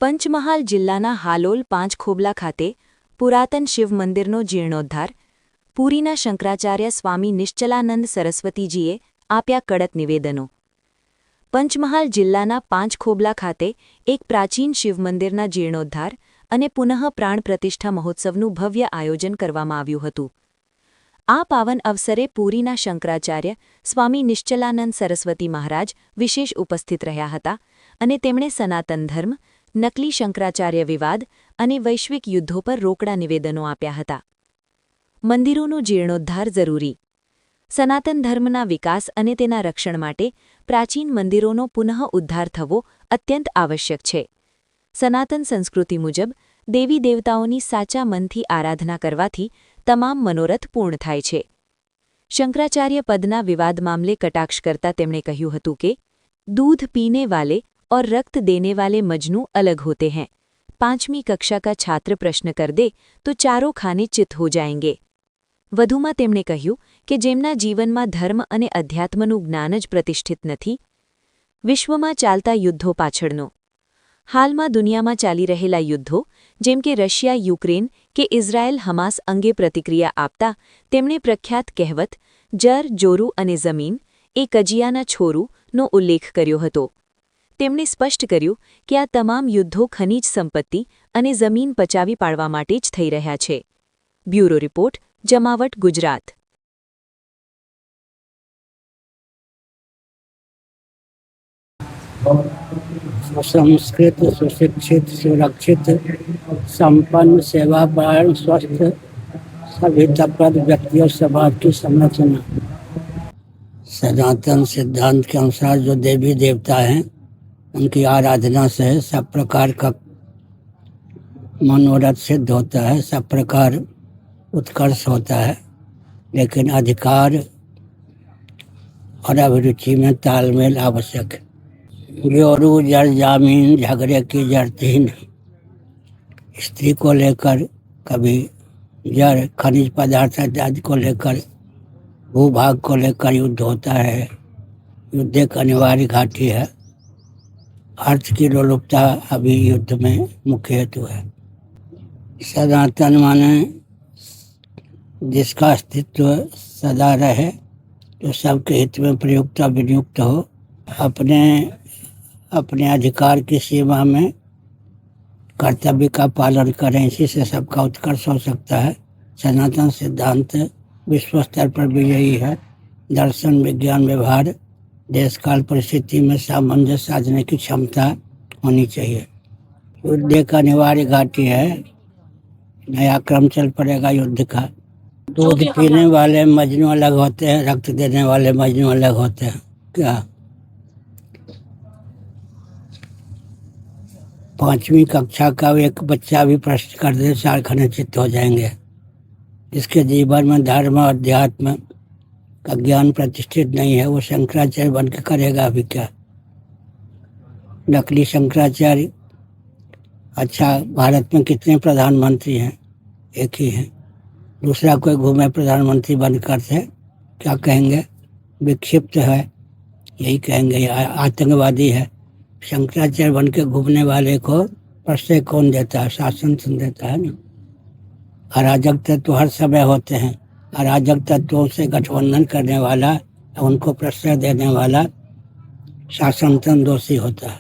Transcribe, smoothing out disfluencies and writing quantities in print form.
પંચમહાલ જિલ્લાના હાલોલ પાંચખોબલા ખાતે પુરાતન શિવ મંદિરનો જીર્ણોદ્ધાર પુરીના શંકરાચાર્ય સ્વામી નિશ્ચલાનંદ સરસ્વતીજીએ આપ્યા કડક નિવેદનો. પંચમહાલ જિલ્લાના પાંચખોબલા ખાતે એક પ્રાચીન શિવ મંદિરના જીર્ણોદ્ધાર અને પુનઃ પ્રાણ પ્રતિષ્ઠા મહોત્સવનું ભવ્ય આયોજન કરવામાં આવ્યું હતું. આ પાવન અવસરે પુરીના શંકરાચાર્ય સ્વામી નિશ્ચલાનંદ સરસ્વતી મહારાજ વિશેષ ઉપસ્થિત રહ્યા હતા અને તેમણે સનાતન ધર્મ, નકલી શંકરાચાર્ય વિવાદ અને વૈશ્વિક યુદ્ધો પર રોકડા નિવેદનો આપ્યા હતા. મંદિરોનો જીર્ણોદ્ધાર જરૂરી. સનાતન ધર્મના વિકાસ અને તેના રક્ષણ માટે પ્રાચીન મંદિરોનો પુનઃ ઉદ્ધાર થવો અત્યંત આવશ્યક છે. સનાતન સંસ્કૃતિ મુજબ દેવી દેવતાઓની સાચા મનથી આરાધના કરવાથી તમામ મનોરથ પૂર્ણ થાય છે. શંકરાચાર્ય પદના વિવાદ મામલે કટાક્ષ કરતા તેમણે કહ્યું હતું કે दूध पीने वाले और रक्त देने वाले मजनू अलग होते हैं. 5वीं कक्षा का छात्र प्रश्न कर दे तो चारों खाने चित हो जाएंगे. વધુમાં તેમણે કહ્યું કે જેમના જીવનમાં ધર્મ અને અધ્યાત્મનું જ્ઞાન જ પ્રતિષ્ઠિત નથી. વિશ્વમાં ચાલતા યુદ્ધો પાછળનો. હાલમાં દુનિયામાં ચાલી રહેલા યુદ્ધો જેમ કે રશિયા યુક્રેન કે ઇઝરાયેલ હમાસ અંગે પ્રતિક્રિયા આપતા તેમણે પ્રખ્યાત કહેવત જર જોરું અને જમીન એ કજિયાના છોરુંનો ઉલ્લેખ કર્યો હતો. તેમણે સ્પષ્ટ કર્યું કે આ તમામ યુદ્ધો ખનિજ સંપત્તિ અને જમીન પચાવી પાડવા માટે જ થઈ રહ્યા છે. બ્યુરો રિપોર્ટ, જમાવટ ગુજરાત. सुसंस्कृत, सुशिक्षित, सुरक्षित, संपन्न, सेवापरायण, स्वस्थ, सभ्यताप्रद व्यक्ति और समाज की संरचना. सनातन सिद्धांत के अनुसार जो देवी देवता हैं उनकी आराधना से सब प्रकार का मनोरथ सिद्ध होता है, सब प्रकार उत्कर्ष होता है, लेकिन अधिकार और अभिरुचि में तालमेल आवश्यक है. जोरू जड़ जामीन झगड़े की जड़ तीन. स्त्री को लेकर कभी जड़, खनिज पदार्थ इत्यादि को लेकर, भूभाग को लेकर युद्ध होता है. युद्ध एक अनिवार्य घाटी है. अर्थ की लोलुपता अभी युद्ध में मुख्य हेतु है. सनातन माने जिसका अस्तित्व सदा रहे, जो सबके हित में प्रयुक्त और विनियुक्त हो, अपने अधिकार की सीमा में कर्तव्य का पालन करें. इसी से सबका उत्कर्ष हो सकता है. सनातन सिद्धांत विश्व स्तर पर भी यही है. दर्शन, विज्ञान, व्यवहार, देश काल परिस्थिति में सामंजस्य साधने की क्षमता होनी चाहिए. युद्ध एक अनिवार्य घाटी है. नया क्रम चल पड़ेगा युद्ध का. दूध पीने वाले मजनू अलग होते हैं, रक्त देने वाले मजनू अलग होते हैं. क्या 5वीं कक्षा का एक बच्चा भी प्रश्न कर दे, 4 खाने चित्त हो जाएंगे. जिसके जीवन में धर्म और अध्यात्म का ज्ञान प्रतिष्ठित नहीं है, वो शंकराचार्य बन के करेगा अभी क्या. नकली शंकराचार्य. अच्छा, भारत में कितने प्रधानमंत्री हैं? एक ही है. दूसरा कोई घूमे प्रधानमंत्री बनकर से क्या कहेंगे? विक्षिप्त है, यही कहेंगे. आतंकवादी है. शंकराचार्य बन के घूमने वाले को प्रश्रय कौन देता है? शासन देता है ना. अराजक तत्व हर समय होते हैं. अराजक तत्वों से गठबंधन करने वाला, उनको प्रश्रय देने वाला शासन दोषी होता है.